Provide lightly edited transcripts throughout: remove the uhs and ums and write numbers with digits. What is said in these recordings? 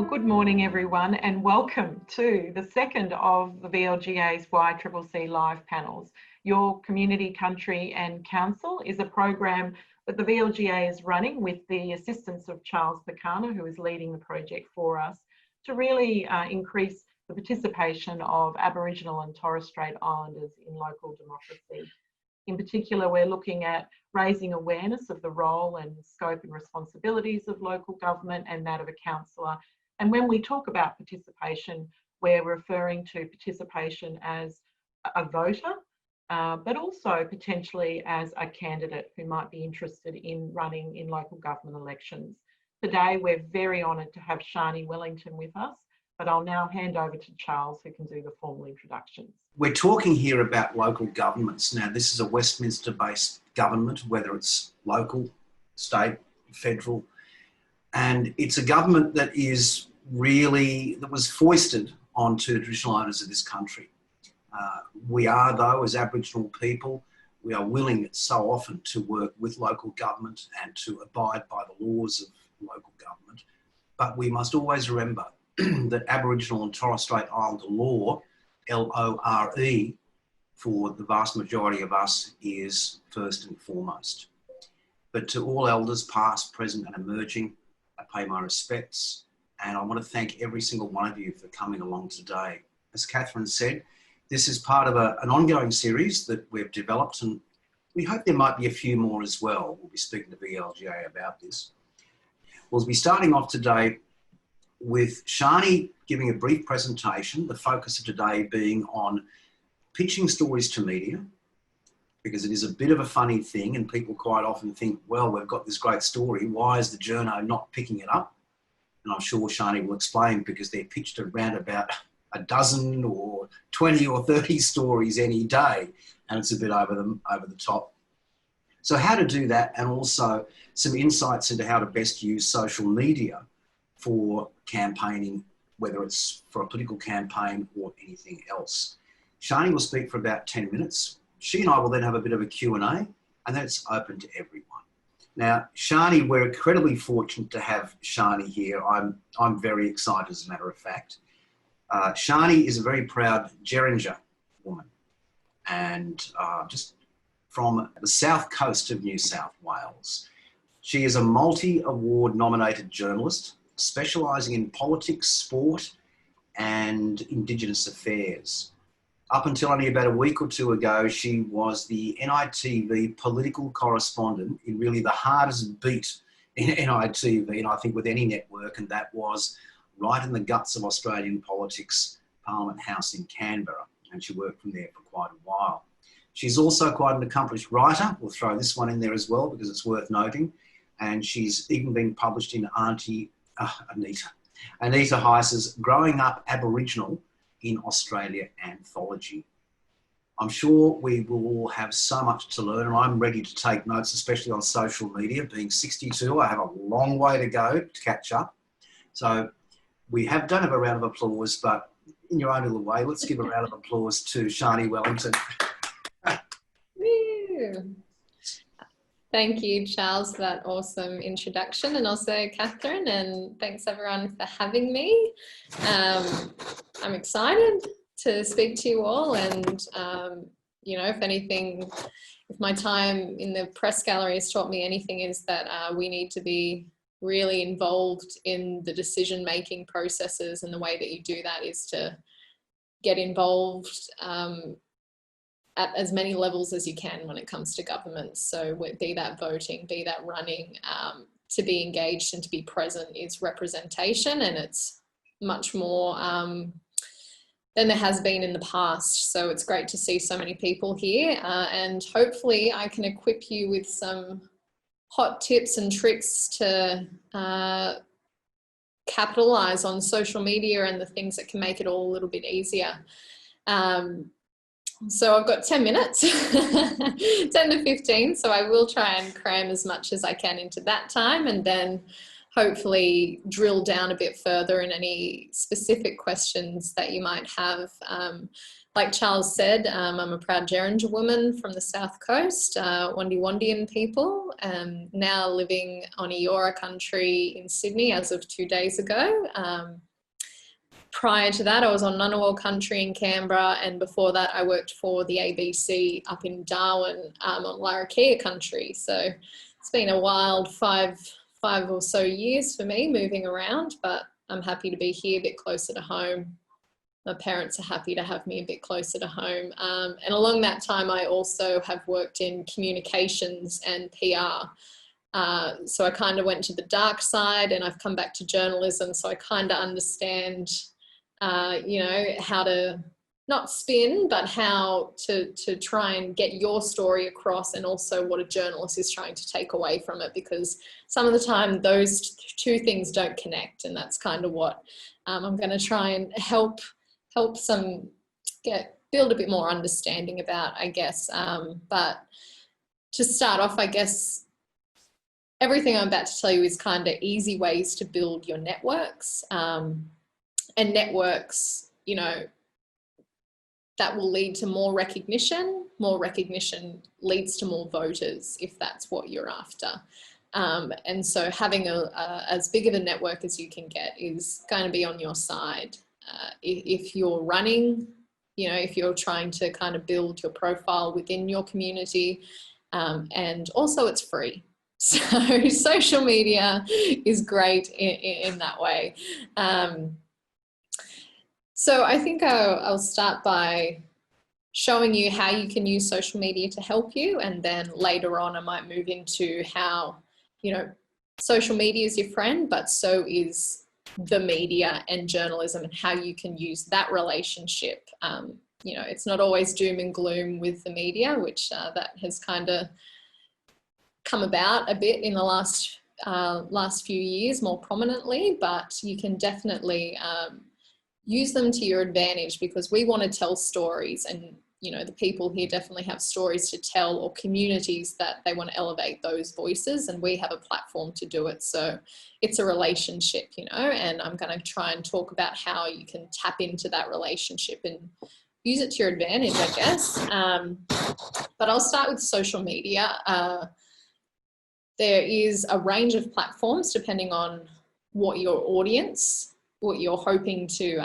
good morning everyone, and welcome to the second of the VLGA's YCCC live panels. Your Community, Country and Council is a program that the VLGA is running with the assistance of Charles Picana, who is leading the project for us, to really increase the participation of Aboriginal and Torres Strait Islanders in local democracy. In particular, we're looking at raising awareness of the role and scope and responsibilities of local government and that of a councillor. And when we talk about participation, we're referring to participation as a voter, but also potentially as a candidate who might be interested in running in local government elections. Today, we're very honoured to have Shani Wellington with us, but I'll now hand over to Charles, who can do the formal introductions. We're talking here about local governments. Now, this is a Westminster-based government, whether it's local, state, federal, and it's a government that was foisted onto the traditional owners of this country. We are, though, as Aboriginal people, we are willing so often to work with local government and to abide by the laws of local government. But we must always remember that Aboriginal and Torres Strait Islander law, LORE, for the vast majority of us, is first and foremost. But to all elders, past, present and emerging, I pay my respects, and I want to thank every single one of you for coming along today. As Catherine said, this is part of an ongoing series that we've developed, and we hope there might be a few more as well. We'll be speaking to VLGA about this. We'll be starting off today with Shani giving a brief presentation, the focus of today being on pitching stories to media, because it is a bit of a funny thing and people quite often think, well, we've got this great story, why is the journo not picking it up? And I'm sure Shani will explain, because they're pitched around about a dozen or 20 or 30 stories any day, and it's a bit over the top. So how to do that, and also some insights into how to best use social media for campaigning, whether it's for a political campaign or anything else. Shani will speak for about 10 minutes. She and I will then have a bit of a Q&A, and then it's open to everyone. Now, Shani, we're incredibly fortunate to have Shani here. I'm very excited, as a matter of fact. Shani is a very proud Geringer woman, and just from the south coast of New South Wales. She is a multi-award nominated journalist, specialising in politics, sport and Indigenous affairs. Up until only about a week or two ago, she was the NITV political correspondent in really the hardest beat in NITV, and I think with any network, and that was right in the guts of Australian politics, Parliament House in Canberra, and she worked from there for quite a while. She's also quite an accomplished writer. We'll throw this one in there as well because it's worth noting, and she's even been published in Anita Heiss's Growing Up Aboriginal in Australia anthology. I'm sure we will all have so much to learn, and I'm ready to take notes, especially on social media. Being 62, I have a long way to go to catch up. So don't have a round of applause, but in your own little way, let's give a round of applause to Shani Wellington. Thank you, Charles, for that awesome introduction, and also Catherine, and thanks everyone for having me. I'm excited to speak to you all, and you know, if my time in the press gallery has taught me anything, is that we need to be really involved in the decision-making processes, and the way that you do that is to get involved at as many levels as you can when it comes to government. So be that voting, be that running, to be engaged and to be present is representation, and it's much more than there has been in the past. So it's great to see so many people here, and hopefully I can equip you with some hot tips and tricks to capitalize on social media and the things that can make it all a little bit easier. So I've got 10 minutes, 10 to 15, so I will try and cram as much as I can into that time, and then hopefully drill down a bit further in any specific questions that you might have. like Charles said, I'm a proud Geringer woman from the South Coast, Wandi people, now living on Eora country in Sydney as of 2 days ago. Prior to that, I was on Ngunnawal country in Canberra, and before that I worked for the ABC up in Darwin on Larrakia country. So it's been a wild five or so years for me moving around, but I'm happy to be here a bit closer to home. My parents are happy to have me a bit closer to home. And along that time, I also have worked in communications and PR. So I kind of went to the dark side and I've come back to journalism. So I kind of understand, you know, how to not spin, but how to try and get your story across, and also what a journalist is trying to take away from it, because some of the time those two things don't connect. And that's kind of what I'm going to try and help build a bit more understanding about, I guess. But to start off, I guess everything I'm about to tell you is kind of easy ways to build your networks, and networks, you know, that will lead to more recognition. More recognition leads to more voters, if that's what you're after. And so having as big of a network as you can get is going to be on your side. If you're running, you know, if you're trying to kind of build your profile within your community, and also it's free. So social media is great in that way. So I think I'll start by showing you how you can use social media to help you, and then later on I might move into how, you know, social media is your friend, but so is the media and journalism, and how you can use that relationship. You know, it's not always doom and gloom with the media, which that has kind of come about a bit in the last few years more prominently, but you can definitely use them to your advantage, because we want to tell stories, and you know, the people here definitely have stories to tell, or communities that they want to elevate those voices, and we have a platform to do it. So it's a relationship, you know, and I'm going to try and talk about how you can tap into that relationship and use it to your advantage, I guess. But I'll start with social media. There is a range of platforms depending on what your audience, what you're hoping to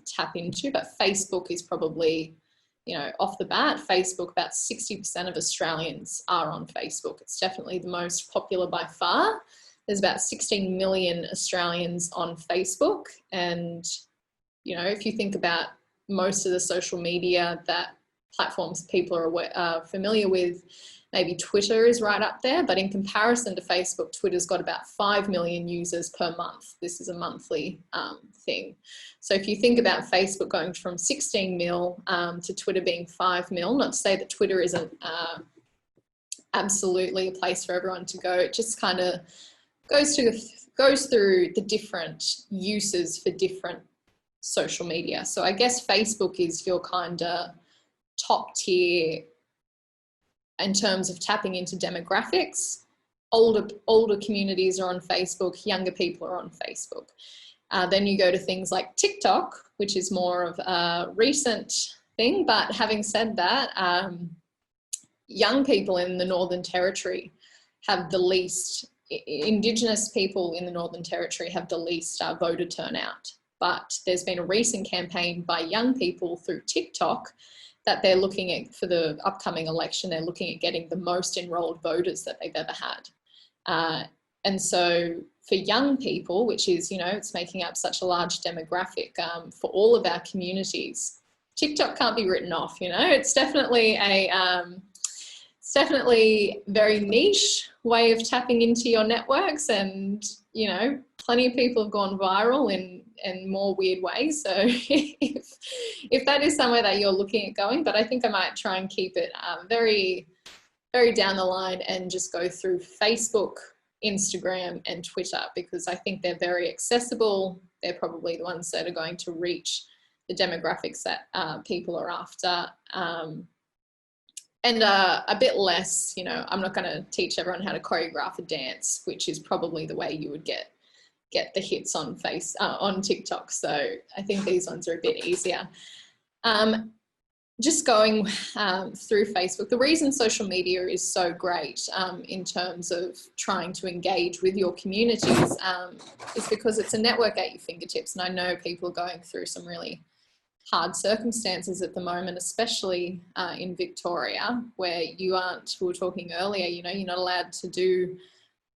tap into, but Facebook is probably, you know, off the bat, Facebook, about 60% of Australians are on Facebook. It's definitely the most popular by far. There's about 16 million Australians on Facebook. And, you know, if you think about most of the social media that platforms people are familiar with, maybe Twitter is right up there, but in comparison to Facebook, Twitter's got about 5 million users per month. This is a monthly thing. So if you think about Facebook going from 16 mil to Twitter being 5 mil, not to say that Twitter isn't absolutely a place for everyone to go, it just kind of goes through the different uses for different social media. So I guess Facebook is your kind of top tier in terms of tapping into demographics. Older communities are on Facebook, younger people are on Facebook. Then you go to things like TikTok, which is more of a recent thing. But having said that, young people in the Northern Territory have the least, Indigenous people in the Northern Territory have the least voter turnout. But there's been a recent campaign by young people through TikTok that they're looking at, for the upcoming election, they're looking at getting the most enrolled voters that they've ever had. And so for young people, which is, you know, it's making up such a large demographic for all of our communities, TikTok can't be written off, you know. It's definitely very niche way of tapping into your networks, and, you know, plenty of people have gone viral in more weird ways. So if that is somewhere that you're looking at going, but I think I might try and keep it very, very down the line and just go through Facebook, Instagram and Twitter, because I think they're very accessible. They're probably the ones that are going to reach the demographics that people are after. And a bit less, you know, I'm not going to teach everyone how to choreograph a dance, which is probably the way you would get the hits on TikTok. So I think these ones are a bit easier. just going through Facebook, the reason social media is so great in terms of trying to engage with your communities is because it's a network at your fingertips. And I know people are going through some really hard circumstances at the moment, especially in Victoria, where you aren't, we were talking earlier, you know, you're not allowed to do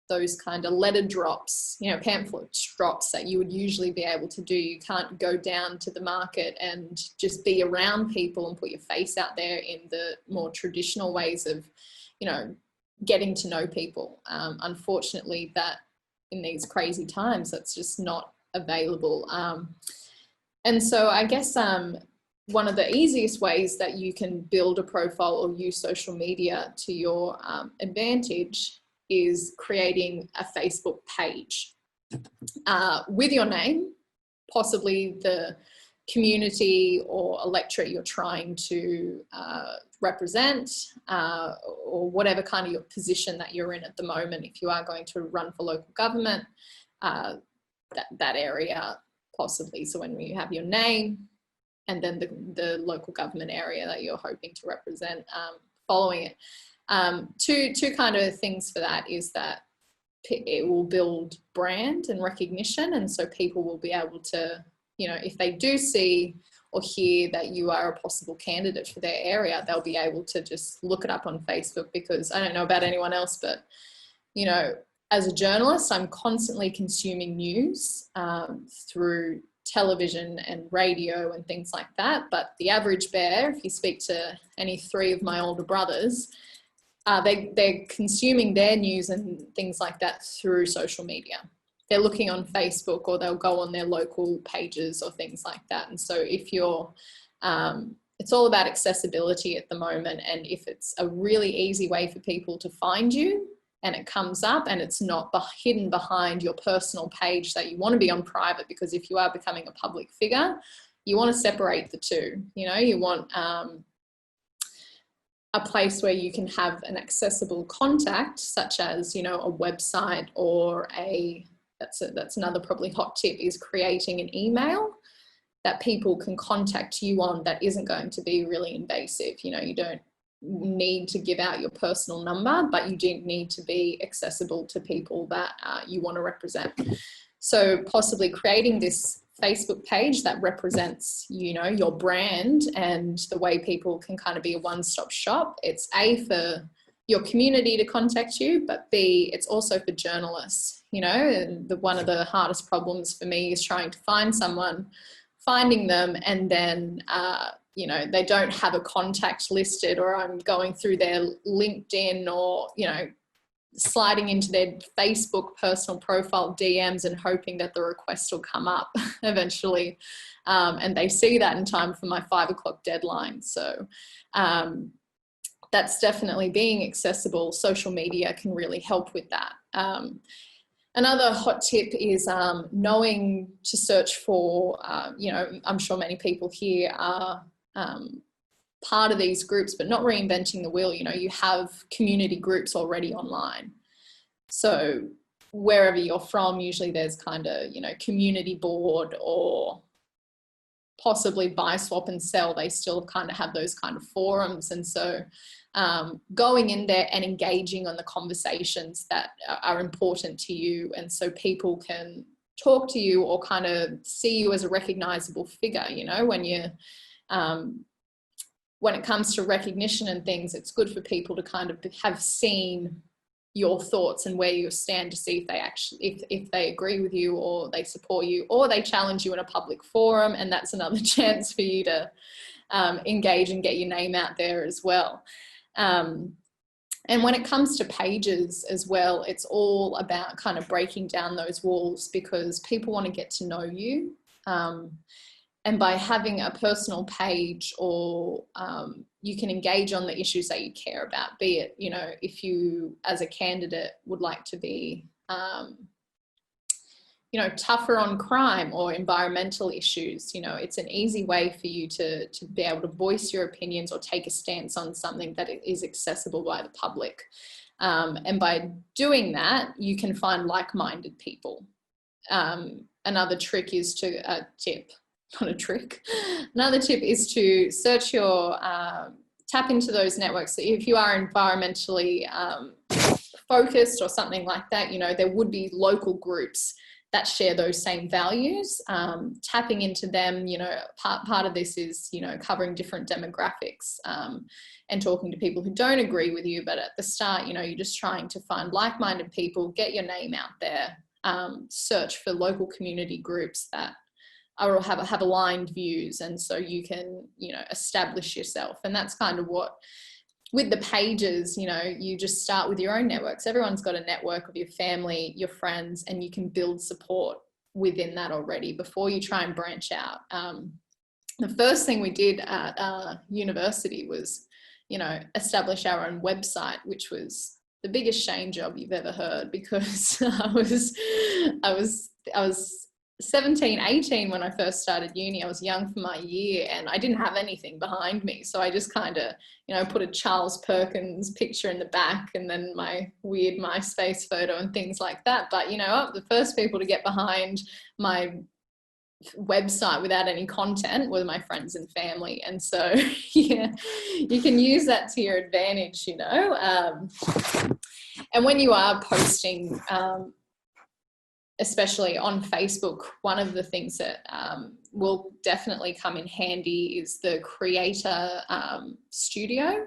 those kind of letter drops, you know, pamphlet drops that you would usually be able to do. You can't go down to the market and just be around people and put your face out there in the more traditional ways of, you know, getting to know people. Unfortunately, that in these crazy times, that's just not available. And so I guess one of the easiest ways that you can build a profile or use social media to your advantage is creating a Facebook page with your name, possibly the community or electorate you're trying to represent, or whatever kind of your position that you're in at the moment. If you are going to run for local government, that area possibly. So when you have your name and then the local government area that you're hoping to represent, following it. Two kind of things for that is that it will build brand and recognition, and so people will be able to, you know, if they do see or hear that you are a possible candidate for their area, they'll be able to just look it up on Facebook. Because I don't know about anyone else, but, you know, as a journalist, I'm constantly consuming news through television and radio and things like that. But the average bear, if you speak to any three of my older brothers, they're consuming their news and things like that through social media. They're looking on Facebook, or they'll go on their local pages or things like that. And so if you're, it's all about accessibility at the moment. And if it's a really easy way for people to find you and it comes up and it's not hidden behind your personal page that you want to be on private, because if you are becoming a public figure, you want to separate the two. You know, you want a place where you can have an accessible contact, such as, you know, a website, or that's another probably hot tip, is creating an email that people can contact you on that isn't going to be really invasive. You know, you don't need to give out your personal number, but you do need to be accessible to people that you want to represent. So possibly creating this Facebook page that represents, you know, your brand and the way people can kind of be a one-stop shop. It's A, for your community to contact you, but B, it's also for journalists. You know, and one of the hardest problems for me is trying to find someone, finding them, and then you know, they don't have a contact listed, or I'm going through their LinkedIn, or, you know, sliding into their Facebook personal profile DMs and hoping that the request will come up eventually. And they see that in time for my 5 o'clock deadline. So that's definitely being accessible. Social media can really help with that. Another hot tip is knowing to search for, you know, I'm sure many people here are part of these groups, but not reinventing the wheel. You know, you have community groups already online. So wherever you're from, usually there's kind of, you know, community board, or possibly buy, swap and sell. They still kind of have those kind of forums. And so going in there and engaging on the conversations that are important to you. And so people can talk to you or kind of see you as a recognizable figure. You know, when it comes to recognition and things, it's good for people to kind of have seen your thoughts and where you stand, to see if they actually, if they agree with you, or they support you, or they challenge you in a public forum. And that's another chance for you to engage and get your name out there as well. And when it comes to pages as well, it's all about kind of breaking down those walls, because people want to get to know you. And by having a personal page, or you can engage on the issues that you care about, be it, you know, if you as a candidate would like to be, you know, tougher on crime or environmental issues, you know, it's an easy way for you to be able to voice your opinions or take a stance on something that is accessible by the public. And by doing that, you can find like-minded people. Another trick is to tip. not a trick. Another tip is to search your, tap into those networks. So if you are environmentally focused or something like that, you know, there would be local groups that share those same values. Tapping into them, you know, part of this is, you know, covering different demographics and talking to people who don't agree with you. But at the start, you know, you're just trying to find like-minded people, get your name out there, search for local community groups that are have aligned views, and so you can, you know, establish yourself. And that's kind of what, with the pages, you know, you just start with your own networks. Everyone's got a network of your family, your friends, and you can build support within that already before you try and branch out. The first thing we did at university was, you know, establish our own website, which was the biggest shame job you've ever heard, because I was 17, 18 when I first started uni. I was young for my year and I didn't have anything behind me. So I just kind of, you know, put a Charles Perkins picture in the back and then my weird MySpace photo and things like that. But, you know, the first people to get behind my website without any content were my friends and family. And so, yeah, you can use that to your advantage, you know. And when you are posting, especially on Facebook, one of the things that will definitely come in handy is the Creator Studio.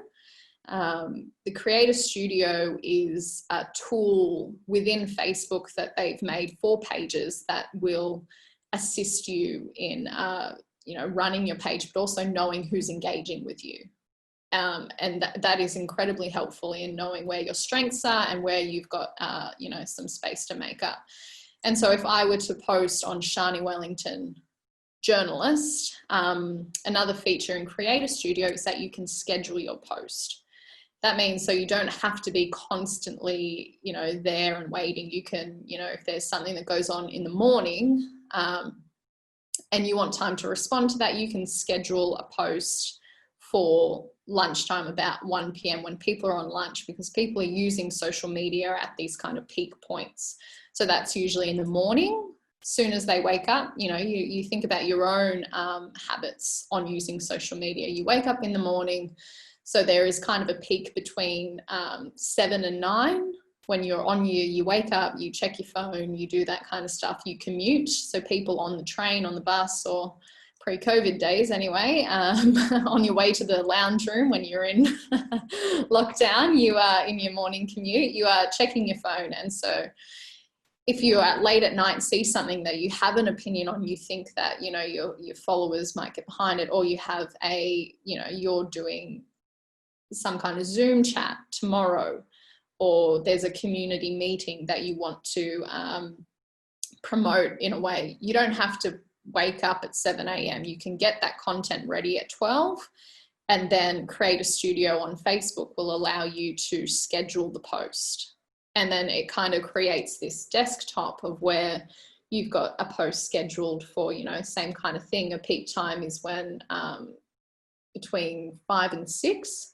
The Creator Studio is a tool within Facebook that they've made for pages that will assist you in, you know, running your page, but also knowing who's engaging with you. And that is incredibly helpful in knowing where your strengths are and where you've got, you know, some space to make up. And so if I were to post on Shani Wellington journalist, another feature in Creator Studio is that you can schedule your post. That means so you don't have to be constantly, you know, there and waiting. You can, you know, if there's something that goes on in the morning and you want time to respond to that, you can schedule a post for lunchtime, about 1 p.m. when people are on lunch, because people are using social media at these kind of peak points. So that's usually in the morning, soon as they wake up. You know, you think about your own habits on using social media. You wake up in the morning, so there is kind of a peak between 7 and 9 when you're on you wake up, you check your phone, you do that kind of stuff, you commute. So people on the train, on the bus, or pre-COVID days anyway, on your way to the lounge room when you're in lockdown, you are in your morning commute, you are checking your phone. And so if you are late at night, see something that you have an opinion on, you think that, you know, your followers might get behind it, or you have a, you know, you're doing some kind of Zoom chat tomorrow, or there's a community meeting that you want to promote in a way, you don't have to wake up at 7 a.m. You can get that content ready at 12, and then Creator Studio on Facebook will allow you to schedule the post. And then it kind of creates this desktop of where you've got a post scheduled for, you know, same kind of thing. A peak time is when between 5 and 6.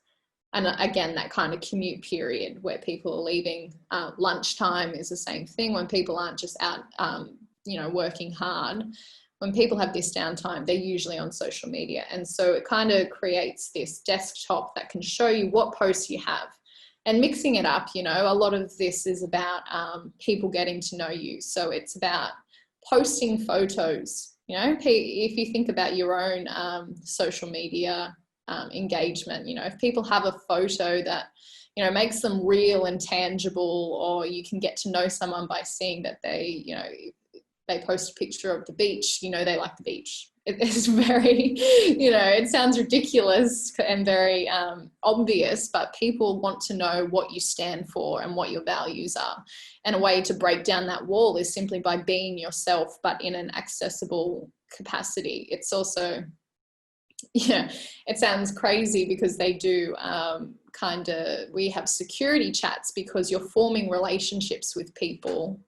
And again, that kind of commute period where people are leaving. Lunchtime is the same thing, when people aren't just out, you know, working hard. When people have this downtime, they're usually on social media. And so it kind of creates this desktop that can show you what posts you have. And mixing it up, you know, a lot of this is about people getting to know you. So it's about posting photos, you know, if you think about your own social media engagement, you know, if people have a photo that, you know, makes them real and tangible, or you can get to know someone by seeing that they, you know, they post a picture of the beach, you know, they like the beach. It's very, you know, it sounds ridiculous and very obvious, but people want to know what you stand for and what your values are. And a way to break down that wall is simply by being yourself, but in an accessible capacity. It's also, yeah, it sounds crazy because they do we have security chats because you're forming relationships with people.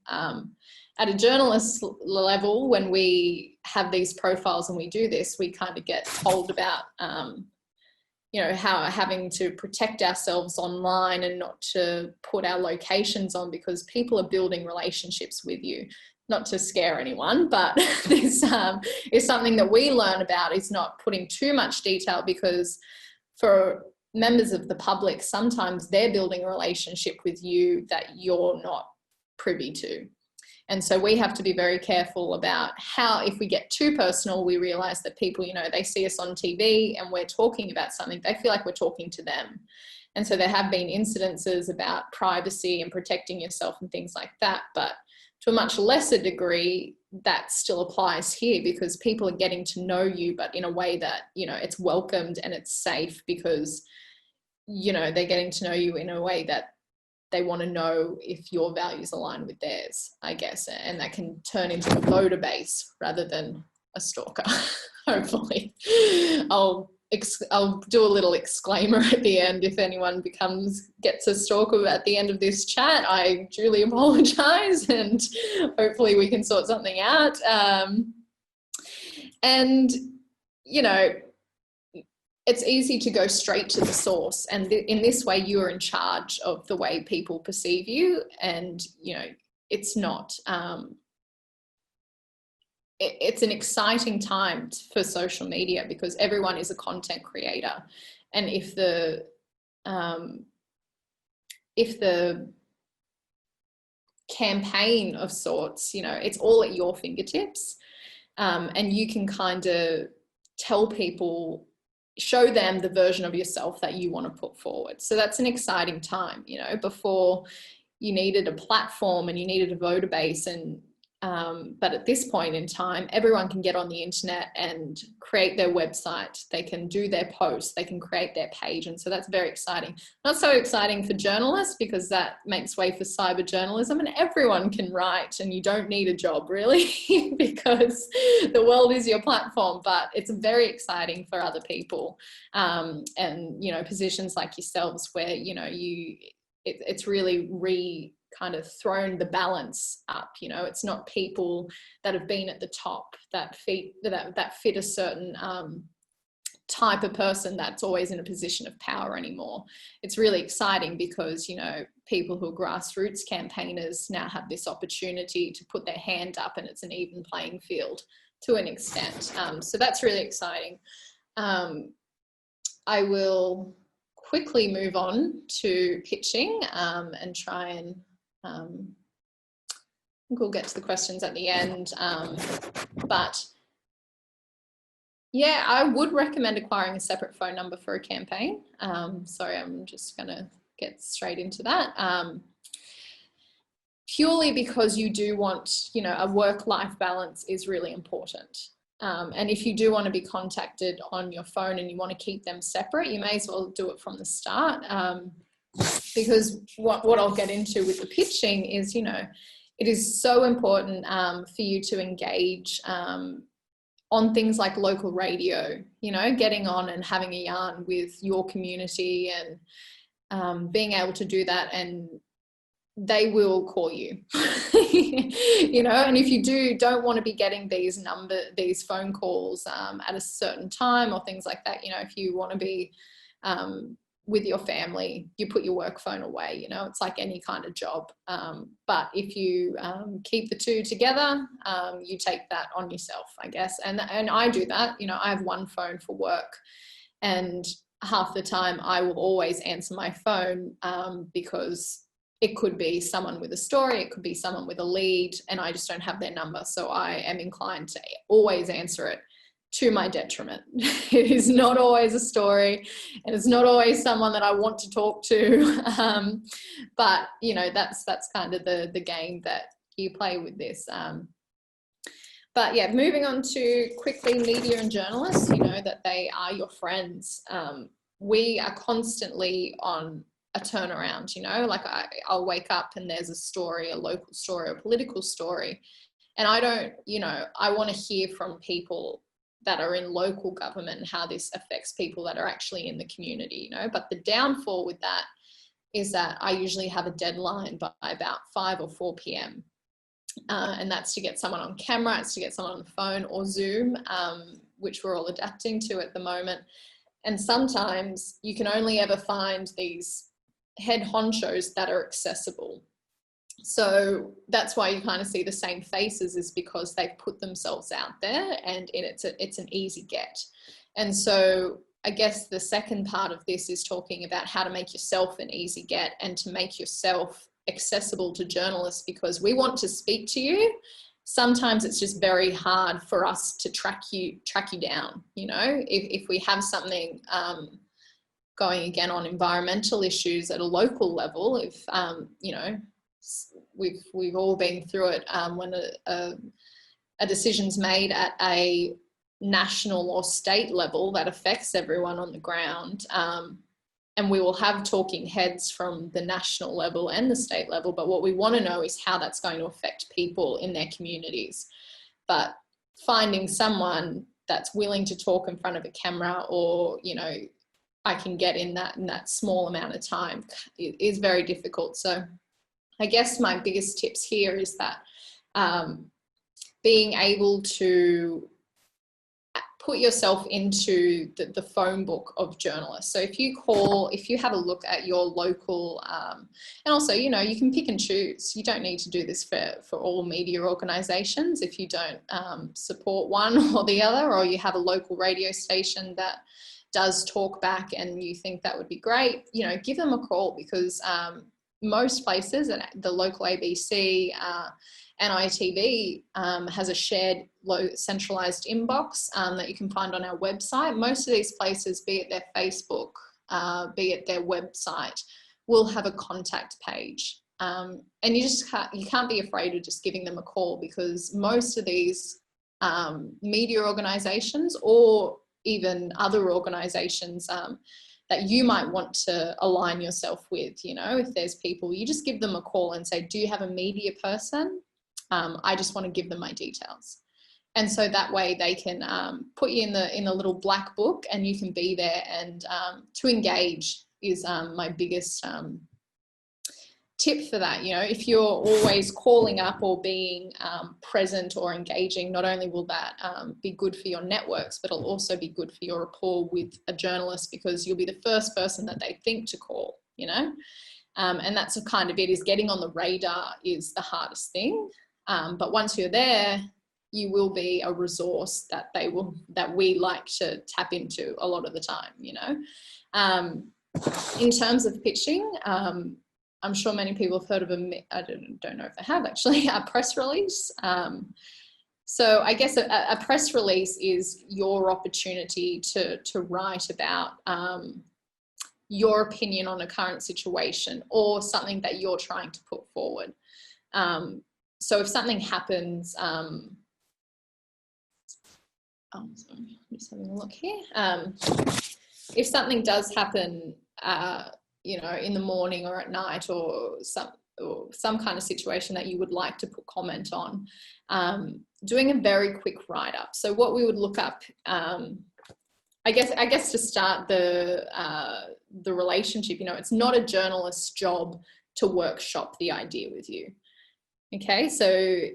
At a journalist level, when we have these profiles and we do this, we kind of get told about, you know, how having to protect ourselves online and not to put our locations on, because people are building relationships with you. not to scare anyone, but this is something that we learn about, is not putting too much detail, because for members of the public, sometimes they're building a relationship with you that you're not privy to. And so we have to be very careful about how, if we get too personal, we realize that people, you know, they see us on TV and we're talking about something, they feel like we're talking to them. And so there have been incidences about privacy and protecting yourself and things like that. But to a much lesser degree, that still applies here, because people are getting to know you, but in a way that, you know, it's welcomed and it's safe, because, you know, they're getting to know you in a way that they want to know if your values align with theirs, I guess. And that can turn into a voter base rather than a stalker, hopefully. I'll do a little exclaimer at the end. If anyone gets a stalker at the end of this chat, I truly apologize, and hopefully we can sort something out. And, you know, it's easy to go straight to the source, and in this way you are in charge of the way people perceive you. And, you know, it's not it's an exciting time for social media, because everyone is a content creator, and if the campaign of sorts, you know, it's all at your fingertips, and you can kind of tell people, show them the version of yourself that you want to put forward. So that's an exciting time. You know, before you needed a platform and you needed a voter base, and but at this point in time, everyone can get on the internet and create their website. They can do their posts, they can create their page. And so that's very exciting. Not so exciting for journalists, because that makes way for cyber journalism, and everyone can write and you don't need a job really because the world is your platform. But it's very exciting for other people. And, you know, positions like yourselves where, you know, it's really kind of thrown the balance up. You know, it's not people that have been at the top that fit a certain type of person that's always in a position of power anymore. It's really exciting because, you know, people who are grassroots campaigners now have this opportunity to put their hand up, and it's an even playing field to an extent. So that's really exciting. I will quickly move on to pitching and try and I think we'll get to the questions at the end, but yeah, I would recommend acquiring a separate phone number for a campaign. Sorry, I'm just gonna get straight into that. Purely because you do want, you know, a work-life balance is really important. And if you do want to be contacted on your phone and you want to keep them separate, you may as well do it from the start. Because what I'll get into with the pitching is, you know, it is so important for you to engage on things like local radio, you know, getting on and having a yarn with your community, and being able to do that, and they will call you, you know. And if you don't want to be getting these phone calls at a certain time or things like that, you know, if you want to be with your family, you put your work phone away. You know, it's like any kind of job. But if you keep the two together, you take that on yourself, I guess. And I do that. You know, I have one phone for work, and half the time I will always answer my phone because it could be someone with a story, it could be someone with a lead, and I just don't have their number. So I am inclined to always answer it, to my detriment. It is not always a story, and it's not always someone that I want to talk to. But, you know, that's kind of the game that you play with this. But yeah, moving on to quickly media and journalists, you know, that they are your friends. We are constantly on a turnaround, you know, like I'll wake up and there's a story, a local story, a political story. And I don't, you know, I want to hear from people that are in local government and how this affects people that are actually in the community, you know. But the downfall with that is that I usually have a deadline by about 5 or 4 p.m. And that's to get someone on camera, it's to get someone on the phone or Zoom, which we're all adapting to at the moment. And sometimes you can only ever find these head honchos that are accessible. So that's why you kind of see the same faces, is because they've put themselves out there, and it's an easy get. And so I guess the second part of this is talking about how to make yourself an easy get and to make yourself accessible to journalists, because we want to speak to you. Sometimes it's just very hard for us to track you down. You know, if we have something going again on environmental issues at a local level, if you know, we've all been through it, when a decision's made at a national or state level that affects everyone on the ground, and we will have talking heads from the national level and the state level, but what we want to know is how that's going to affect people in their communities. But finding someone that's willing to talk in front of a camera, or, you know, I can get in that small amount of time, is very difficult. So I guess my biggest tips here is that being able to put yourself into the phone book of journalists. So if you have a look at your local, and also, you know, you can pick and choose. You don't need to do this for all media organisations. If you don't support one or the other, or you have a local radio station that does talk back and you think that would be great, you know, give them a call, because most places, the local ABC, NITV has a shared centralised inbox that you can find on our website. Most of these places, be it their Facebook, be it their website, will have a contact page. And you can't be afraid of just giving them a call, because most of these media organisations, or even other organisations that you might want to align yourself with, you know, if there's people, you just give them a call and say, do you have a media person? I just want to give them my details. And so that way they can put you in the little black book, and you can be there. And to engage is my biggest tip for that. You know, if you're always calling up or being present or engaging, not only will that be good for your networks, but it'll also be good for your rapport with a journalist, because you'll be the first person that they think to call, you know. And that's a kind of it, is getting on the radar is the hardest thing. But once you're there, you will be a resource that we like to tap into a lot of the time, you know. In terms of pitching, I'm sure many people have heard of I don't know if they have actually, a press release. So I guess a press release is your opportunity to write about your opinion on a current situation, or something that you're trying to put forward. So if something happens, sorry, I'm just having a look here. If something does happen, you know, in the morning or at night, or some kind of situation that you would like to put comment on, doing a very quick write-up. So what we would look up, I guess to start the relationship, you know, it's not a journalist's job to workshop the idea with you. Okay, so,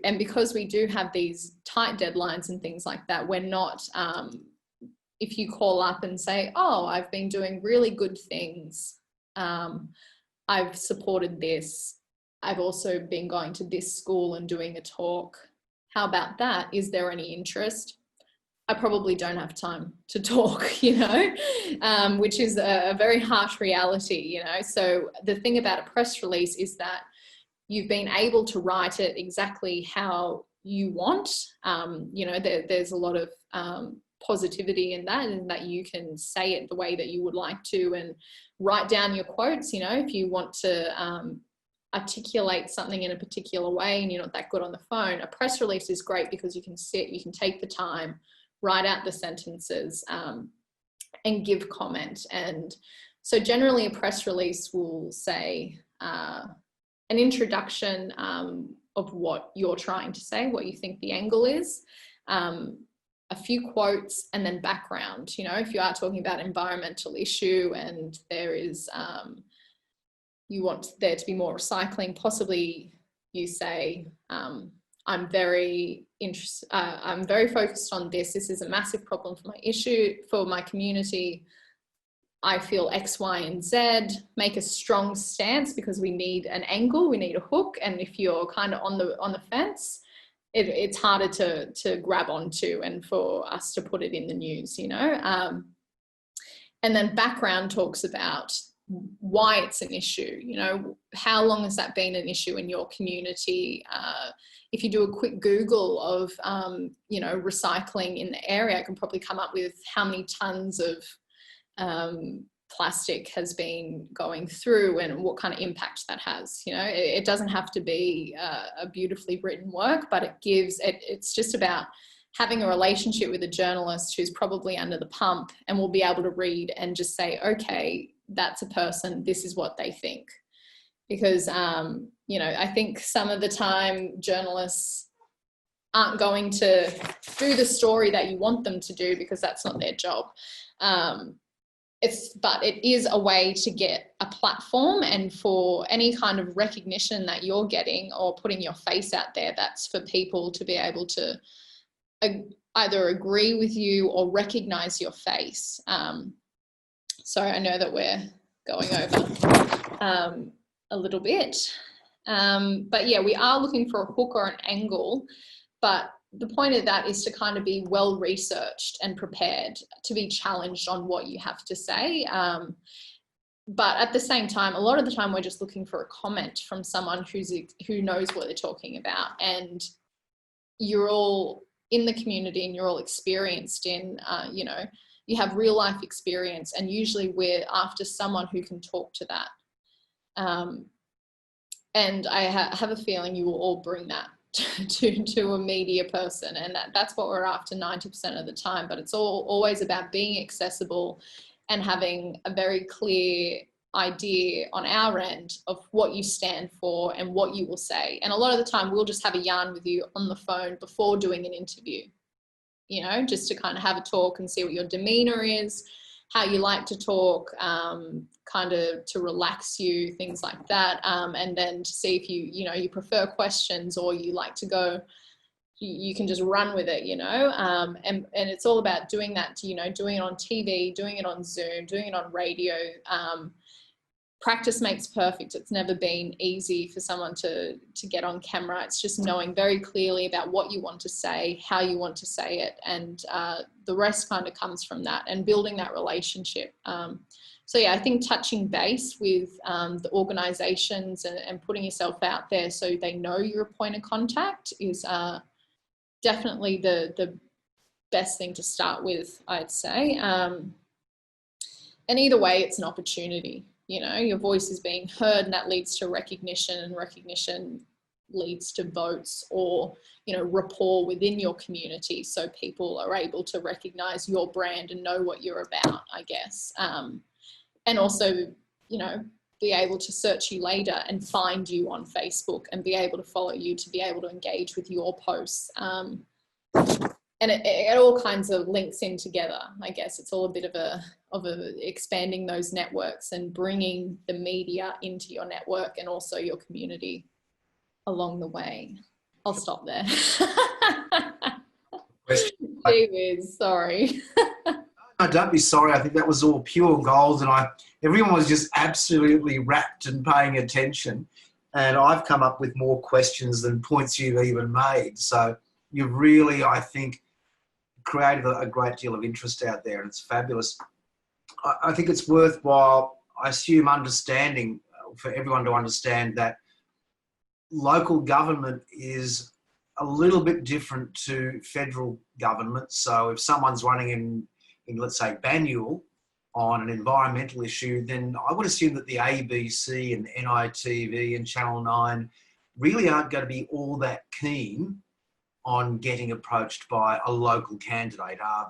and because we do have these tight deadlines and things like that, we're not, if you call up and say, oh, I've been doing really good things, I've supported this, I've also been going to this school and doing a talk, how about that? Is there any interest? I probably don't have time to talk, you know, which is a very harsh reality, you know. So the thing about a press release is that you've been able to write it exactly how you want. You know, there's a lot of positivity in that, and that you can say it the way that you would like to, and write down your quotes. You know, if you want to articulate something in a particular way and you're not that good on the phone, a press release is great, because you can take the time, write out the sentences, and give comment. And so generally a press release will say an introduction of what you're trying to say, what you think the angle is, a few quotes, and then background. You know, if you are talking about environmental issue and there is, you want there to be more recycling, possibly you say, I'm very focused on this. This is a massive problem for my community. I feel X, Y, and Z, make a strong stance because we need an angle, we need a hook. And if you're kind of on the fence, it's harder to grab onto and for us to put it in the news, you know. And then background talks about why it's an issue, you know, how long has that been an issue in your community? If you do a quick Google of, you know, recycling in the area, I can probably come up with how many tons of plastic has been going through and what kind of impact that has. You know, it doesn't have to be a beautifully written work, but it's just about having a relationship with a journalist who's probably under the pump and will be able to read and just say, okay, that's a person, this is what they think. Because, you know, I think some of the time journalists aren't going to do the story that you want them to do because that's not their job. But it is a way to get a platform, and for any kind of recognition that you're getting or putting your face out there, that's for people to be able to either agree with you or recognize your face. Sorry, I know that we're going over a little bit. But yeah, we are looking for a hook or an angle, but the point of that is to kind of be well researched and prepared to be challenged on what you have to say. But at the same time, a lot of the time we're just looking for a comment from someone who knows what they're talking about, and you're all in the community and you're all experienced in, you know, you have real life experience, and usually we're after someone who can talk to that. And I have a feeling you will all bring that to a media person, and that's what we're after 90% of the time. But it's always about being accessible and having a very clear idea on our end of what you stand for and what you will say. And a lot of the time we'll just have a yarn with you on the phone before doing an interview, you know, just to kind of have a talk and see what your demeanor is, how you like to talk, kind of to relax you, things like that. And then to see if you know, you prefer questions or you like to go, you can just run with it, you know. And it's all about doing that, you know, doing it on TV, doing it on Zoom, doing it on radio. Practice makes perfect. It's never been easy for someone to get on camera. It's just knowing very clearly about what you want to say, how you want to say it, and the rest kind of comes from that, and building that relationship. So yeah, I think touching base with the organisations and putting yourself out there so they know you're a point of contact is definitely the best thing to start with, I'd say. And either way, it's an opportunity. You know, your voice is being heard, and that leads to recognition, and recognition leads to votes or, you know, rapport within your community, so people are able to recognize your brand and know what you're about, I guess. And also, you know, be able to search you later and find you on Facebook and be able to follow you, to be able to engage with your posts. And it all kinds of links in together. I guess it's all a bit of a expanding those networks and bringing the media into your network and also your community along the way. I'll stop there. Gee whiz, sorry. No, don't be sorry. I think that was all pure gold, and everyone was just absolutely rapt and paying attention. And I've come up with more questions than points you've even made. So you've really, I think, created a great deal of interest out there, and it's fabulous. I think it's worthwhile, I assume, understanding, for everyone to understand, that local government is a little bit different to federal government. So if someone's running in let's say, Banyule on an environmental issue, then I would assume that the ABC and NITV and Channel 9 really aren't going to be all that keen on getting approached by a local candidate, are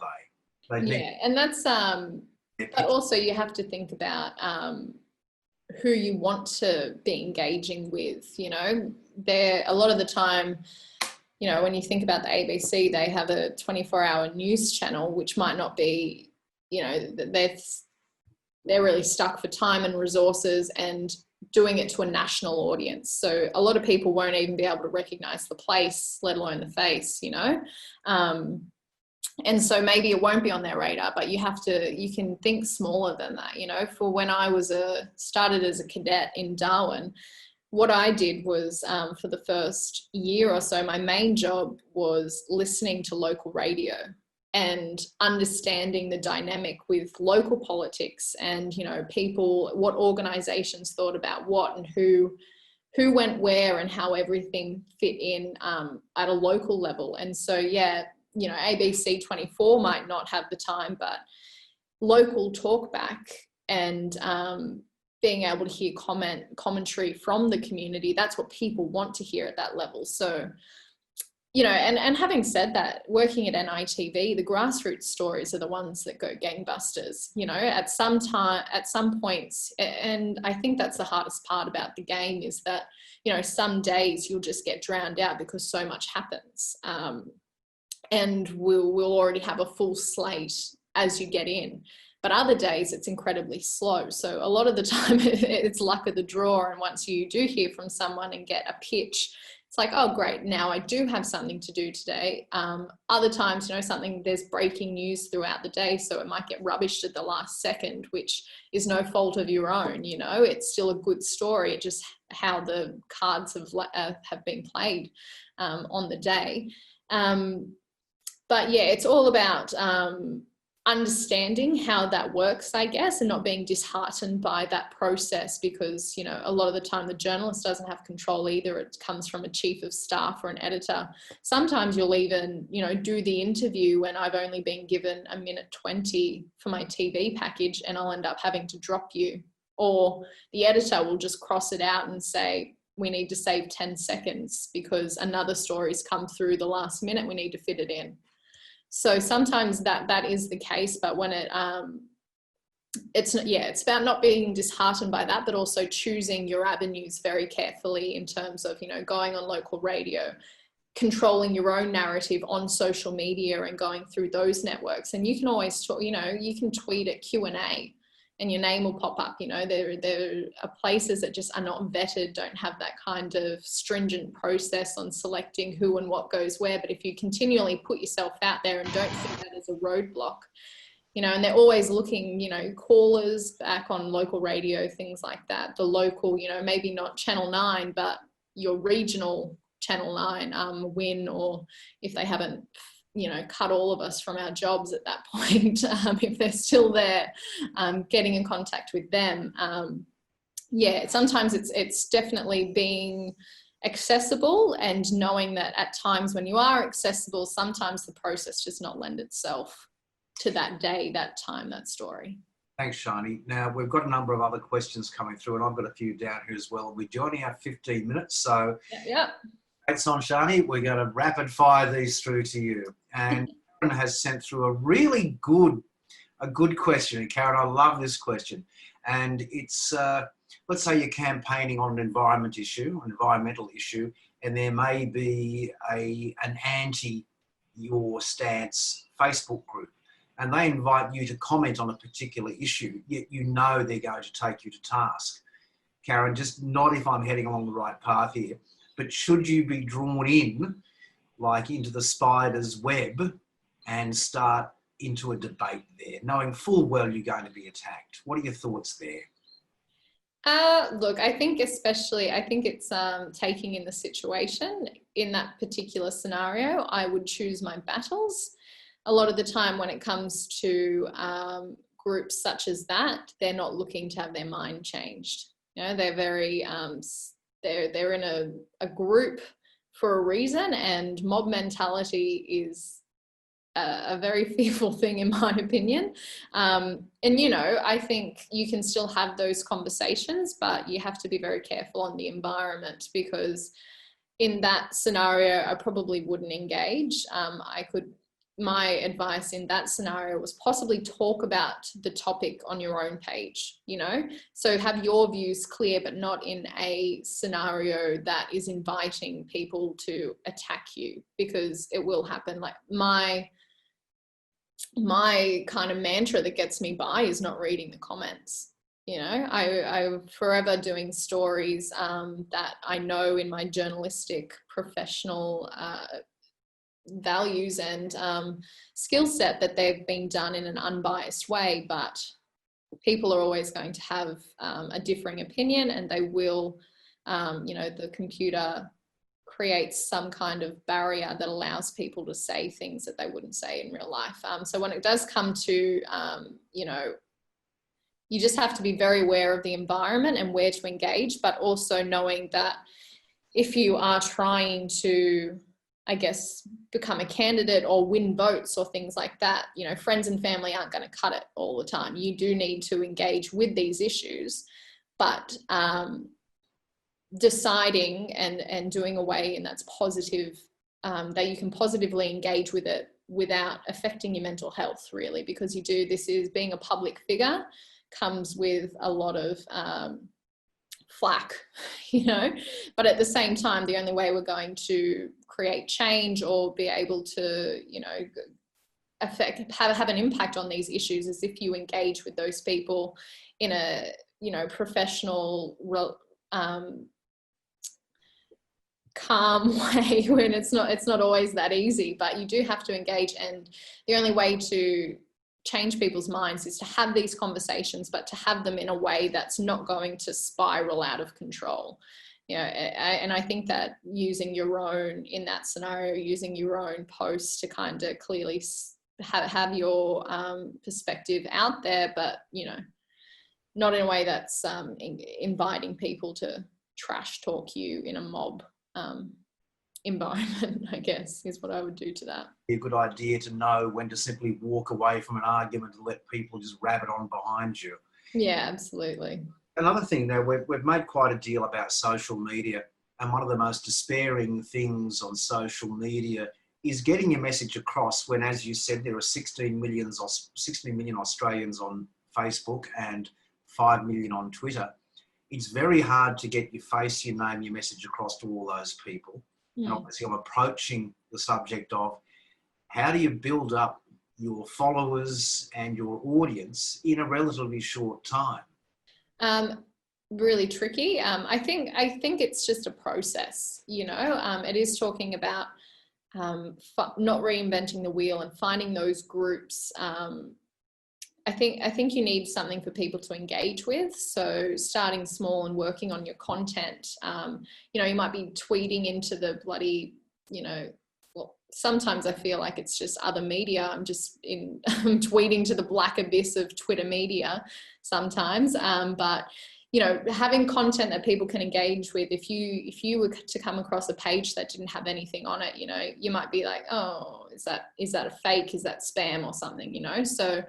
they? Yeah, and that's, but also you have to think about who you want to be engaging with, you know. A lot of the time, you know, when you think about the ABC, they have a 24-hour news channel, which might not be, you know, they're really stuck for time and resources and doing it to a national audience. So a lot of people won't even be able to recognize the place, let alone the face, you know. And so maybe it won't be on their radar, but you can think smaller than that. You know, for when I was started as a cadet in Darwin, what I did was for the first year or so, my main job was listening to local radio and understanding the dynamic with local politics and, you know, people, what organizations thought about what and who went where and how everything fit in at a local level. And so, yeah, you know, ABC 24 might not have the time, but local talkback and being able to hear commentary from the community, that's what people want to hear at that level. So, you know, and having said that, working at NITV, the grassroots stories are the ones that go gangbusters, you know, at some points. And I think that's the hardest part about the game is that, you know, some days you'll just get drowned out because so much happens. And we'll already have a full slate as you get in. But other days it's incredibly slow. So a lot of the time it's luck of the draw. And once you do hear from someone and get a pitch, it's like, oh, great, now I do have something to do today. Other times, you know, there's breaking news throughout the day, so it might get rubbished at the last second, which is no fault of your own, you know. It's still a good story, it's just how the cards have been played on the day. But yeah, it's all about understanding how that works, I guess, and not being disheartened by that process because, you know, a lot of the time the journalist doesn't have control either. It comes from a chief of staff or an editor. Sometimes you'll even, you know, do the interview when I've only been given a minute 20 for my TV package and I'll end up having to drop you. Or the editor will just cross it out and say, we need to save 10 seconds because another story's come through the last minute, we need to fit it in. So sometimes that is the case, but when it's about not being disheartened by that, but also choosing your avenues very carefully in terms of, you know, going on local radio, controlling your own narrative on social media and going through those networks. And you can always talk, you know, you can tweet at Q&A and your name will pop up. You know, there are places that just are not vetted, don't have that kind of stringent process on selecting who and what goes where. But if you continually put yourself out there and don't see that as a roadblock, you know, and they're always looking, you know, callers back on local radio, things like that. The local, you know, maybe not Channel 9, but your regional Channel 9 win, or if they haven't, you know, cut all of us from our jobs at that point, if they're still there, getting in contact with them. Yeah, sometimes it's definitely being accessible and knowing that at times when you are accessible, sometimes the process does not lend itself to that day, that time, that story. Thanks, Shani. Now, we've got a number of other questions coming through and I've got a few down here as well. We're joining our 15 minutes, so yeah. Thanks on, Shani. We're going to rapid fire these through to you. And Karen has sent through a really good question. And Karen, I love this question. And it's, let's say you're campaigning on an environmental issue, and there may be an anti your stance Facebook group, and they invite you to comment on a particular issue, yet you know they're going to take you to task. Karen, just nod if I'm heading along the right path here. But should you be drawn in, like into the spider's web and start into a debate there, knowing full well you're going to be attacked? What are your thoughts there? Look, I think it's taking in the situation. In that particular scenario, I would choose my battles. A lot of the time when it comes to groups such as that, they're not looking to have their mind changed. You know, they're very... They're in a group for a reason, and mob mentality is a very fearful thing in my opinion. And, you know, I think you can still have those conversations, but you have to be very careful on the environment, because in that scenario, I probably wouldn't engage. My advice in that scenario was possibly talk about the topic on your own page, you know, so have your views clear, but not in a scenario that is inviting people to attack you, because it will happen. Like my kind of mantra that gets me by is not reading the comments. You know, I'm forever doing stories that I know in my journalistic professional values and skill set that they've been done in an unbiased way, but people are always going to have a differing opinion, and they will, the computer creates some kind of barrier that allows people to say things that they wouldn't say in real life. So when it does come to, you just have to be very aware of the environment and where to engage, but also knowing that if you are trying to, I guess, become a candidate or win votes or things like that, friends and family aren't going to cut it all the time. You do need to engage with these issues, but deciding and doing a way, and that's positive, that you can positively engage with it without affecting your mental health, really, because this is being a public figure comes with a lot of flack, but at the same time, the only way we're going to create change or be able to, have an impact on these issues is if you engage with those people in a, professional, calm way, when it's not always that easy, but you do have to engage. And the only way to change people's minds is to have these conversations, but to have them in a way that's not going to spiral out of control. And I think that using your own, in that scenario, using your own posts to kind of clearly have your perspective out there, but not in a way that's inviting people to trash talk you in a mob environment, I guess, is what I would do to that. Be a good idea to know when to simply walk away from an argument and let people just rabbit on behind you. Yeah, absolutely. Another thing, though, we've made quite a deal about social media, and one of the most despairing things on social media is getting your message across when, as you said, there are 16 million Australians on Facebook and 5 million on Twitter. It's very hard to get your face, your name, your message across to all those people. And obviously I'm approaching the subject of how do you build up your followers and your audience in a relatively short time? Really tricky. I think it's just a process, it is talking about not reinventing the wheel and finding those groups. I think you need something for people to engage with. So starting small and working on your content. You might be tweeting into the bloody, sometimes I feel like it's just other media. I'm tweeting to the black abyss of Twitter media sometimes. But having content that people can engage with. If you were to come across a page that didn't have anything on it, you might be like, oh, is that a fake? Is that spam or something? So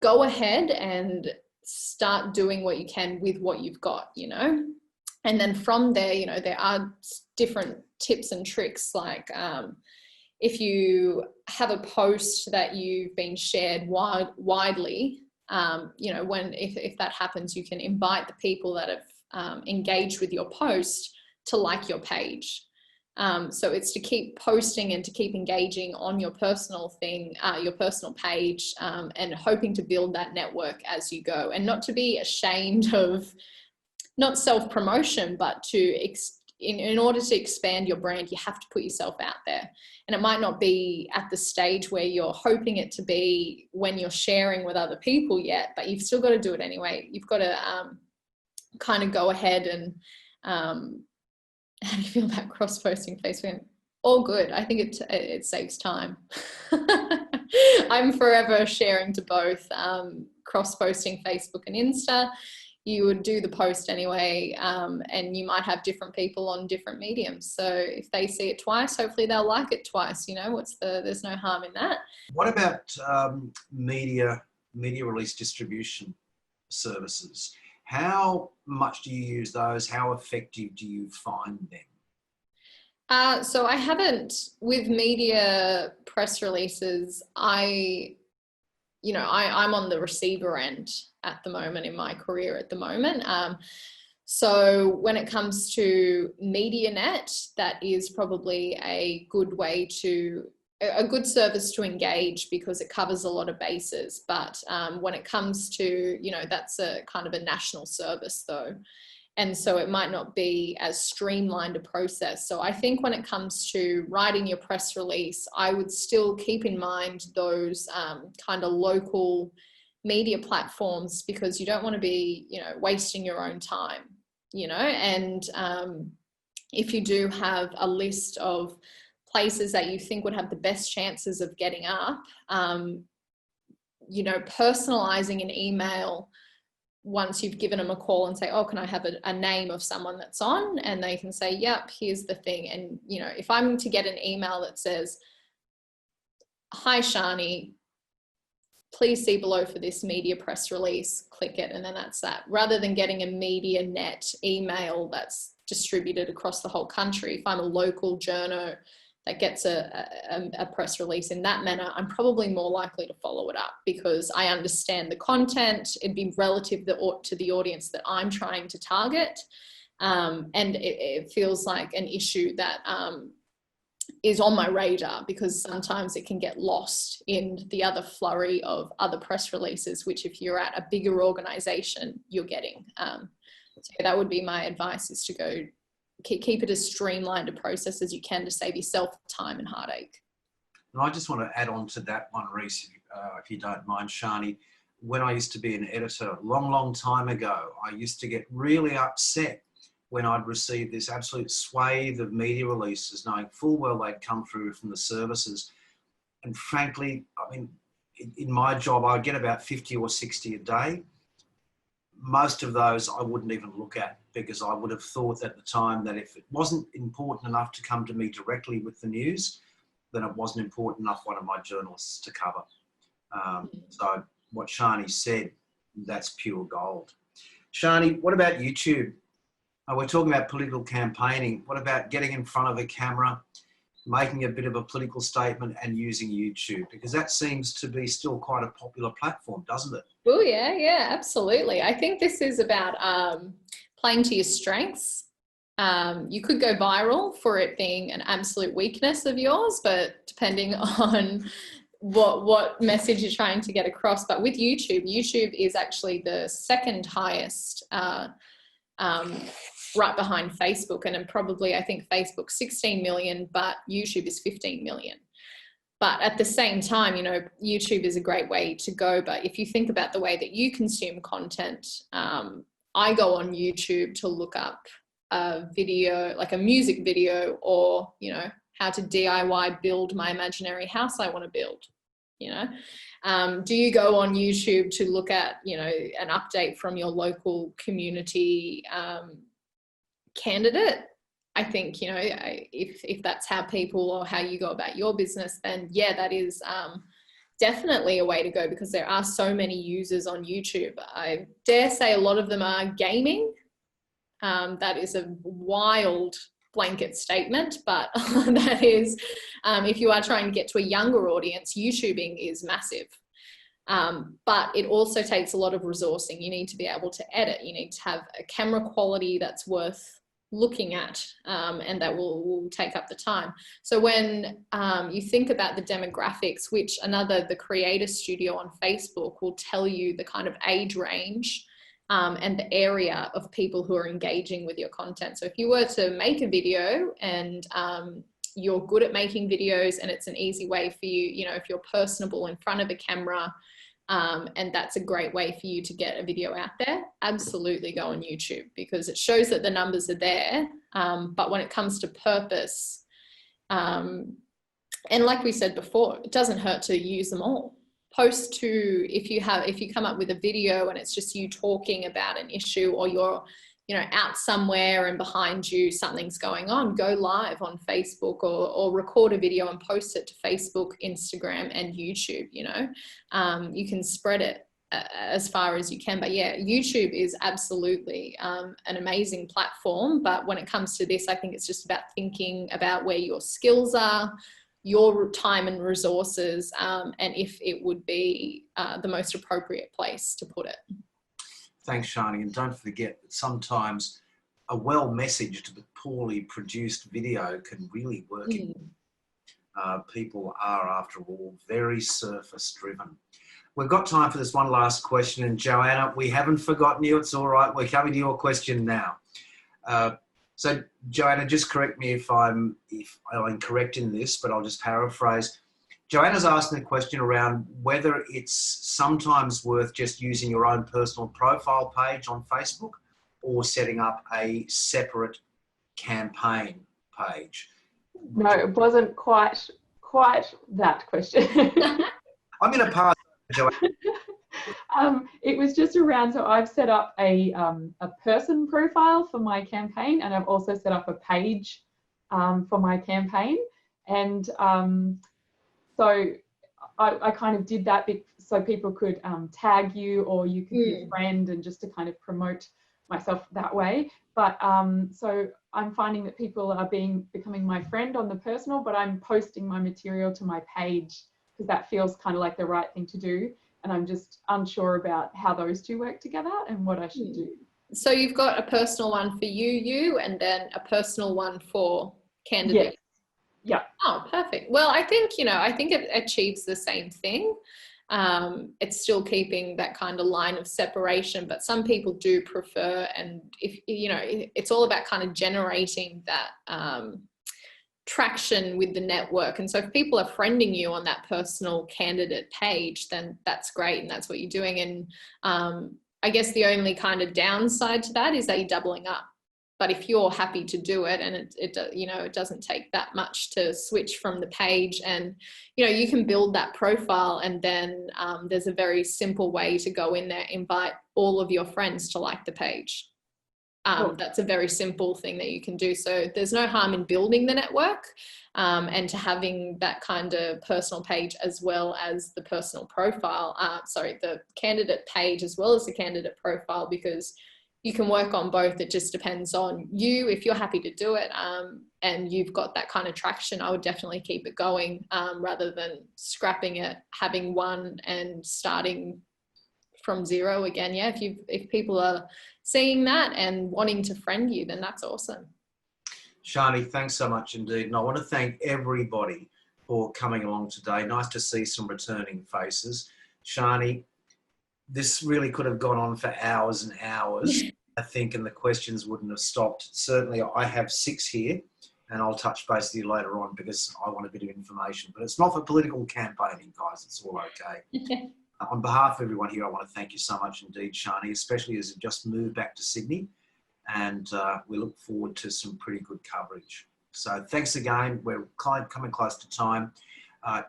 go ahead and start doing what you can with what you've got, and then from there, there are different tips and tricks. Like if you have a post that you've been shared widely, if that happens, you can invite the people that have engaged with your post to like your page. So it's to keep posting and to keep engaging on your personal thing, your personal page, and hoping to build that network as you go, and not to be ashamed of, not self-promotion, but in order to expand your brand, you have to put yourself out there. And it might not be at the stage where you're hoping it to be when you're sharing with other people yet, but you've still got to do it anyway. You've got to kind of go ahead and how do you feel about cross-posting Facebook? All good. I think it saves time. I'm forever sharing to both, cross-posting Facebook and Insta. You would do the post anyway, and you might have different people on different mediums. So if they see it twice, hopefully they'll like it twice. There's no harm in that. What about media release distribution services? How much do you use those? How effective do you find them? So I haven't, with media press releases, I'm on the receiver end at the moment in my career at the moment. So when it comes to MediaNet, that is probably a good service to engage because it covers a lot of bases. But when it comes to, that's a kind of a national service though. And so it might not be as streamlined a process. So I think when it comes to writing your press release, I would still keep in mind those kind of local media platforms, because you don't want to be, you know, wasting your own time, you know. And if you do have a list of places that you think would have the best chances of getting up, you know, personalizing an email once you've given them a call and say, oh, can I have a name of someone that's on? And they can say, yep, here's the thing. And, you know, if I'm to get an email that says, hi, Shani, please see below for this media press release, click it. And then that's that. Rather than getting a media net email that's distributed across the whole country, if I'm a local journo that gets a press release in that manner, I'm probably more likely to follow it up, because I understand the content. It'd be relative to the audience that I'm trying to target. And it feels like an issue that is on my radar, because sometimes it can get lost in the other flurry of other press releases, which if you're at a bigger organization, you're getting. So that would be my advice, is to go keep it as streamlined a process as you can to save yourself time and heartache. And I just want to add on to that one, Reese, if you don't mind, Shani. When I used to be an editor a long, long time ago, I used to get really upset when I'd receive this absolute swathe of media releases, knowing full well they'd come through from the services. And frankly, I mean, in my job, I'd get about 50 or 60 a day. Most of those I wouldn't even look at, because I would have thought at the time that if it wasn't important enough to come to me directly with the news, then it wasn't important enough for one of my journalists to cover. So what Shani said, that's pure gold. Shani, what about YouTube? We're talking about political campaigning. What about getting in front of a camera, making a bit of a political statement and using YouTube? Because that seems to be still quite a popular platform, doesn't it? Oh, yeah, absolutely. I think this is about playing to your strengths. You could go viral for it being an absolute weakness of yours, but depending on what message you're trying to get across. But with YouTube is actually the second highest, right behind Facebook, and probably, I think Facebook's 16 million, but YouTube is 15 million. But at the same time, you know, YouTube is a great way to go. But if you think about the way that you consume content, I go on YouTube to look up a video, like a music video, or, you know, how to DIY build my imaginary house I want to build, you know. Do you go on YouTube to look at, you know, an update from your local community candidate? I think, you know, if that's how people, or how you go about your business, then yeah, that is definitely a way to go, because there are so many users on YouTube. I dare say a lot of them are gaming. That is a wild blanket statement, but that is, if you are trying to get to a younger audience, YouTubing is massive. But it also takes a lot of resourcing. You need to be able to edit. You need to have a camera quality that's worth looking at, and that will take up the time. So when you think about the demographics, which the creator studio on Facebook will tell you the kind of age range and the area of people who are engaging with your content. So if you were to make a video and you're good at making videos, and it's an easy way for you, you know, if you're personable in front of a camera, and that's a great way for you to get a video out there, absolutely go on YouTube, because it shows that the numbers are there. But when it comes to purpose, and like we said before, it doesn't hurt to use them all. Post to, if you come up with a video and it's just you talking about an issue, or you're, you know, out somewhere and behind you something's going on, go live on Facebook, or record a video and post it to Facebook, Instagram and YouTube. You know, you can spread it as far as you can. But yeah, YouTube is absolutely an amazing platform. But when it comes to this, I think it's just about thinking about where your skills are, your time and resources, and if it would be the most appropriate place to put it. Thanks, Shani. And don't forget that sometimes a well-messaged but poorly produced video can really work. People are, after all, very surface driven. We've got time for this one last question, and Joanna, we haven't forgotten you. It's all right. We're coming to your question now. So, Joanna, just correct me if I'm incorrect in this, but I'll just paraphrase. Joanna's asking a question around whether it's sometimes worth just using your own personal profile page on Facebook or setting up a separate campaign page. No, it wasn't quite that question. I'm going to pass, Joanna. It was just around, so I've set up a person profile for my campaign, and I've also set up a page for my campaign. And so I kind of did that so people could tag you, or you could be a friend, and just to kind of promote myself that way. But so I'm finding that people are becoming my friend on the personal, but I'm posting my material to my page because that feels kind of like the right thing to do. And I'm just unsure about how those two work together and what I should do. So you've got a personal one for you, and then a personal one for candidates. Yeah. Oh, perfect. Well, I think it achieves the same thing. It's still keeping that kind of line of separation, but some people do prefer, and it's all about kind of generating that traction with the network. And so if people are friending you on that personal candidate page, then that's great, and that's what you're doing. And I guess the only kind of downside to that is that you're doubling up. But if you're happy to do it, and it doesn't take that much to switch from the page, and you can build that profile, and then there's a very simple way to go in there, invite all of your friends to like the page. That's a very simple thing that you can do. So there's no harm in building the network and to having that kind of personal page as well as the personal profile, the candidate page as well as the candidate profile, because you can work on both. It just depends on you. If you're happy to do it and you've got that kind of traction, I would definitely keep it going rather than scrapping it, having one and starting from zero again. Yeah, if people are seeing that and wanting to friend you, then that's awesome. Shani, thanks so much indeed. And I want to thank everybody for coming along today. Nice to see some returning faces. Shani, this really could have gone on for hours and hours, I think, and the questions wouldn't have stopped. Certainly, I have 6 here, and I'll touch base with you later on because I want a bit of information. But it's not for political campaigning, guys. It's all okay. On behalf of everyone here, I want to thank you so much indeed, Shani, especially as you've just moved back to Sydney, and we look forward to some pretty good coverage. So thanks again. We're coming close to time.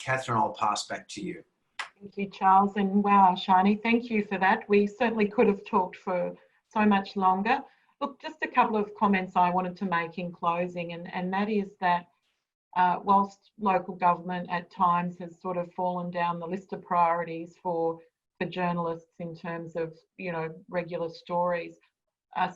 Catherine, I'll pass back to you. Thank you, Charles. And wow, Shani, thank you for that. We certainly could have talked for so much longer. Look, just a couple of comments I wanted to make in closing, and that is that whilst local government at times has sort of fallen down the list of priorities for journalists in terms of, regular stories,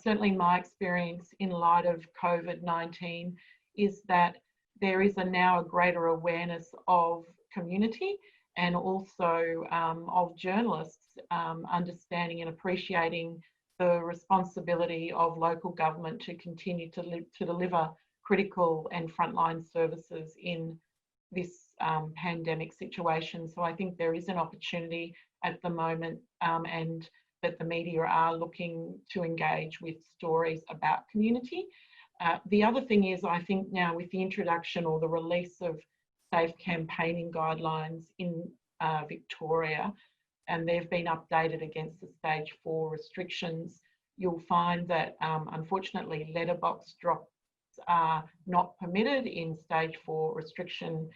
certainly my experience in light of COVID-19 is that there is now a greater awareness of community and also of journalists understanding and appreciating the responsibility of local government to continue to deliver critical and frontline services in this pandemic situation. So I think there is an opportunity at the moment and that the media are looking to engage with stories about community. The other thing is, I think now with the introduction or the release of safe campaigning guidelines in Victoria, and they've been updated against the stage 4 restrictions, you'll find that unfortunately letterbox drops are not permitted in stage 4 restriction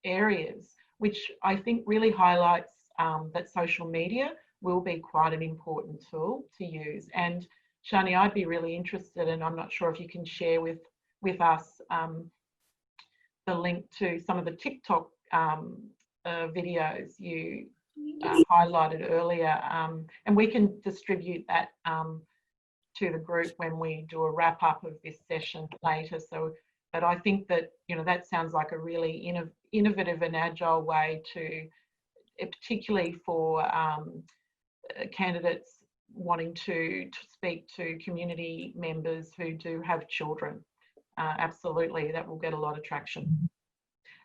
areas, which I think really highlights that social media will be quite an important tool to use. And Shani, I'd be really interested, and I'm not sure if you can share with us the link to some of the TikTok videos you highlighted earlier, and we can distribute that to the group when we do a wrap up of this session later. So, but I think that, that sounds like a really innovative and agile way to, particularly for candidates wanting to speak to community members who do have children. Absolutely, that will get a lot of traction.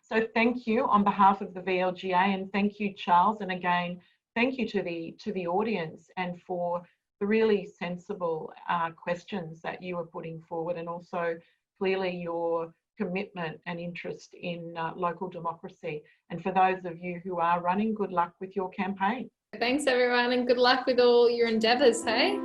So thank you on behalf of the VLGA, and thank you, Charles, and again, thank you to the audience and for the really sensible questions that you are putting forward, and also clearly your commitment and interest in local democracy. And for those of you who are running, good luck with your campaign. Thanks everyone, and good luck with all your endeavours, hey?